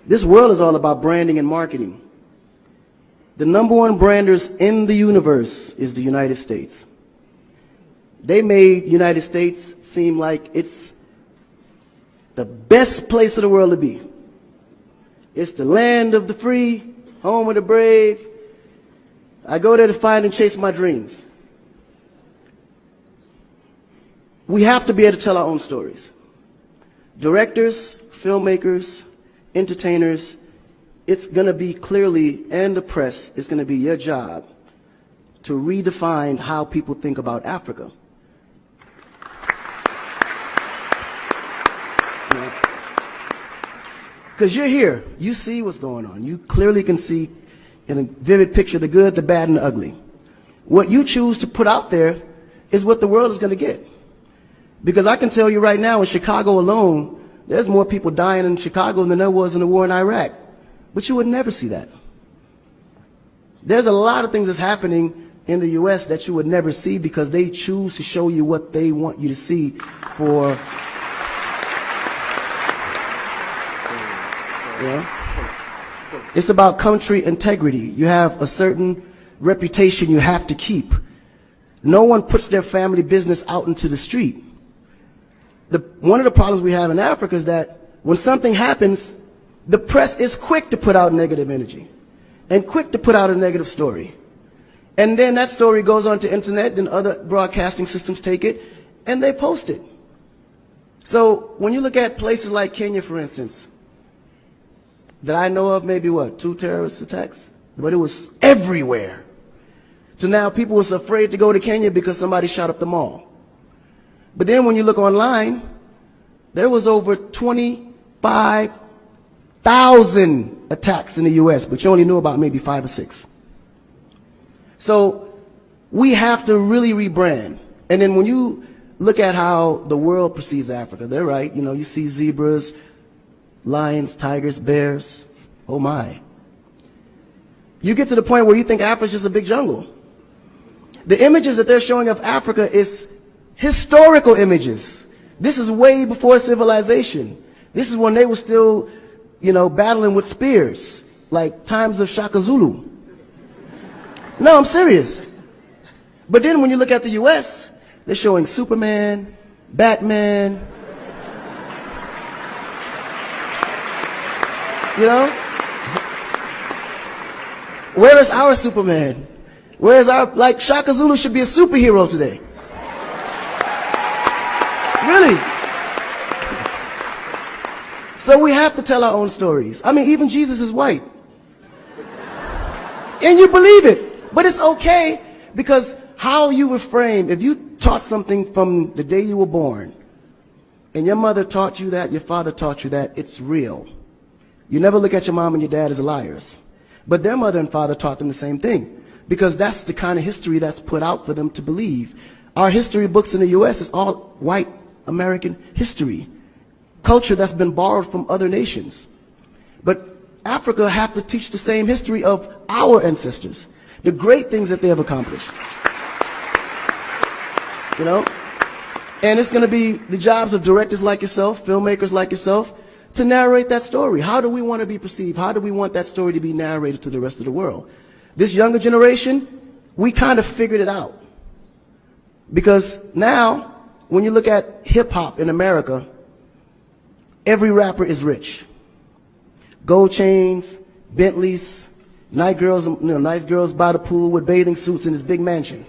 This world is all about branding and marketing. The #1 branders in the universe is the United States. They made United States seem like it's the best place in the world to be. It's the land of the free, home of the brave. I go there to find and chase my dreams. We have to be able to tell our own stories. Directors, filmmakers, entertainers, it's going to be clearly, and the press, it's going to be your job to redefine how people think about Africa. Because you're here, you see what's going on. You clearly can see in a vivid picture the good, the bad, and the ugly. What you choose to put out there is what the world is going to get. Because I can tell you right now, in Chicago alone, there's more people dying in Chicago than there was in the war in Iraq. But you would never see that. There's a lot of things that's happening in the U.S. that you would never see because they choose to show you what they want you to see for... It's about country integrity. You have a certain reputation you have to keep. No one puts their family business out into the street. One of the problems we have in Africa is that when something happens, the press is quick to put out negative energy and quick to put out a negative story. And then that story goes on to internet and other broadcasting systems take it and they post it. So when you look at places like Kenya, for instance, that I know of, maybe what, 2 terrorist attacks? But it was everywhere. So now people was afraid to go to Kenya because somebody shot up the mall. But then when you look online, there was over 25,000 attacks in the U.S., but you only knew about maybe 5 or 6. So we have to really rebrand. And then when you look at how the world perceives Africa, they're right. You know, you see zebras, lions, tigers, bears. Oh my. You get to the point where you think Africa's just a big jungle. The images that they're showing of Africa is historical images. This is way before civilization. This is when they were still, you know, battling with spears, like times of Shaka Zulu. No, I'm serious. But then when you look at the US, they're showing Superman, Batman, you know? Where is our Superman? Where is our, like, Shaka Zulu should be a superhero today. Really. So we have to tell our own stories. I mean, even Jesus is white. And you believe it. But it's okay because how you were framed, if you taught something from the day you were born, and your mother taught you that, your father taught you that, it's real. You never look at your mom and your dad as liars. But their mother and father taught them the same thing. Because that's the kind of history that's put out for them to believe. Our history books in the U.S. is all white American history. Culture that's been borrowed from other nations. But Africa have to teach the same history of our ancestors. The great things that they have accomplished. You know? And it's going to be the jobs of directors like yourself, filmmakers like yourself, to narrate that story. How do we want to be perceived? How do we want that story to be narrated to the rest of the world? This younger generation, we kind of figured it out. Because now, when you look at hip-hop in America, every rapper is rich. Gold chains, Bentleys, nice girls by the pool with bathing suits in this big mansion.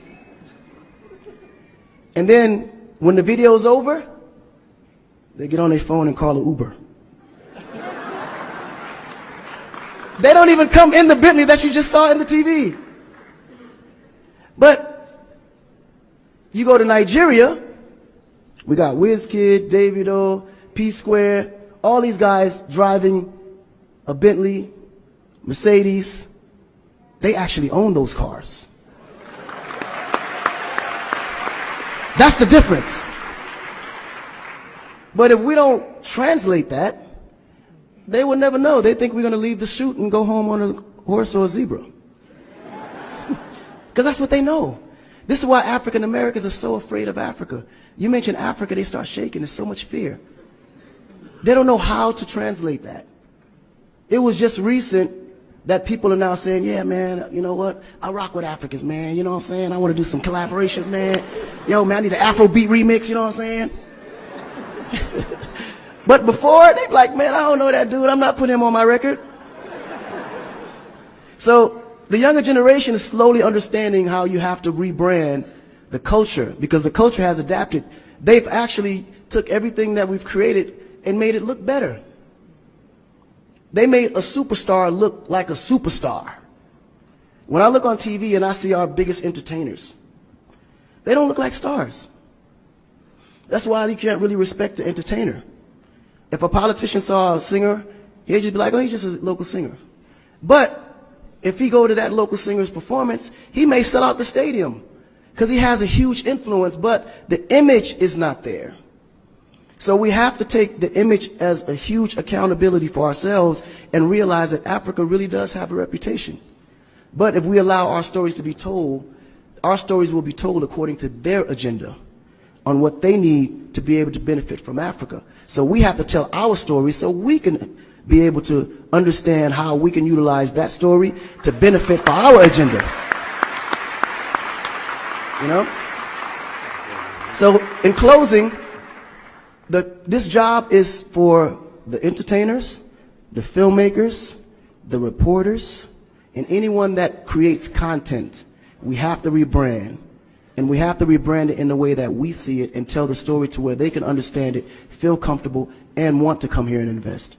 And then, when the video's over, they get on their phone and call an Uber. They don't even come in the Bentley that you just saw in the TV. But you go to Nigeria, we got Wizkid, Davido, P-Square, all these guys driving a Bentley, Mercedes. They actually own those cars. That's the difference. But if we don't translate that, they will never know. They think we're going to leave the shoot and go home on a horse or a zebra. Because that's what they know. This is why African Americans are so afraid of Africa. You mention Africa, they start shaking. There's so much fear. They don't know how to translate that. It was just recent that people are now saying, yeah, man, you know what? I rock with Africans, man. You know what I'm saying? I want to do some collaborations, man. Yo, man, I need an Afrobeat remix, you know what I'm saying? But before, they be like, man, I don't know that dude. I'm not putting him on my record. So the younger generation is slowly understanding how you have to rebrand the culture, because the culture has adapted. They've actually took everything that we've created and made it look better. They made a superstar look like a superstar. When I look on TV and I see our biggest entertainers, they don't look like stars. That's why you can't really respect the entertainer. If a politician saw a singer, he'd just be like, oh, he's just a local singer. But if he go to that local singer's performance, he may sell out the stadium because he has a huge influence, but the image is not there. So we have to take the image as a huge accountability for ourselves and realize that Africa really does have a reputation. But if we allow our stories to be told, our stories will be told according to their agenda on what they need to be able to benefit from Africa. So we have to tell our story so we can be able to understand how we can utilize that story to benefit for our agenda. You know? So in closing, this job is for the entertainers, the filmmakers, the reporters, and anyone that creates content. We have to rebrand. And we have to rebrand it in the way that we see it and tell the story to where they can understand it, feel comfortable, and want to come here and invest.